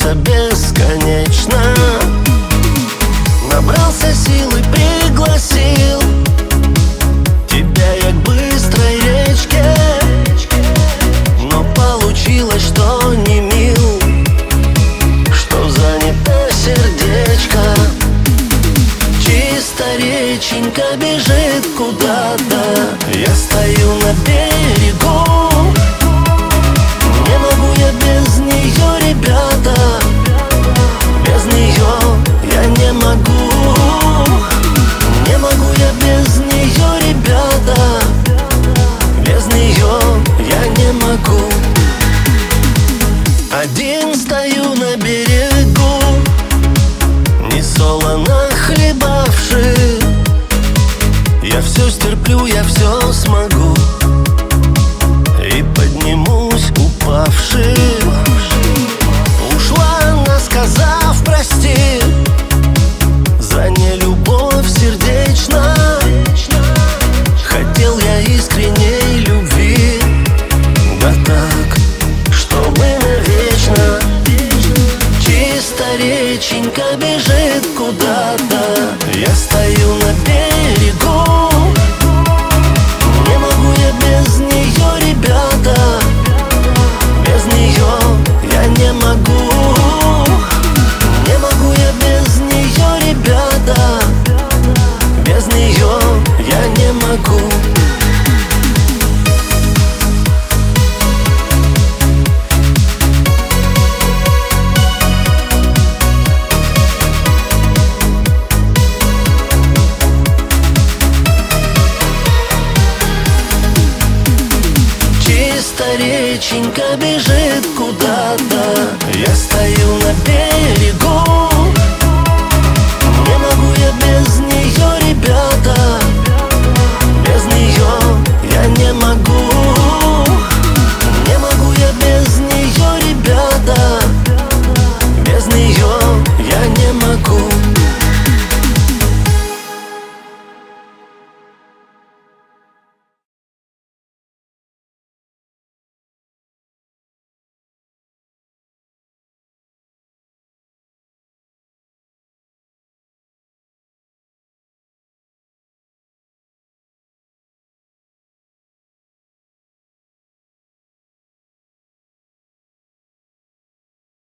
длится бесконечно. Набрался сил и пригласил тебя я к быстрой речке, но получилось, что не мил, что занято сердечко. Чисто реченька бежит куда-то, я стою на берегу. Не могу я без нее, ребята, без нее я не могу. Не могу я без нее, ребята, без нее я не могу. Один стою на берегу, несолоно хлебавши. Я все стерплю, я все смогу, и поднимусь упавши. Ушла она, сказав прости, за нелюбовь сердечно. Хотел я искренней любви, да так, чтобы навечно. Чисто реченька бежит куда-то, я стою на берегу. Не могу я без нее, ребята, без нее я не могу. Не могу я без нее, ребята, без нее я не могу. Чисто реченька бежит куда-то, я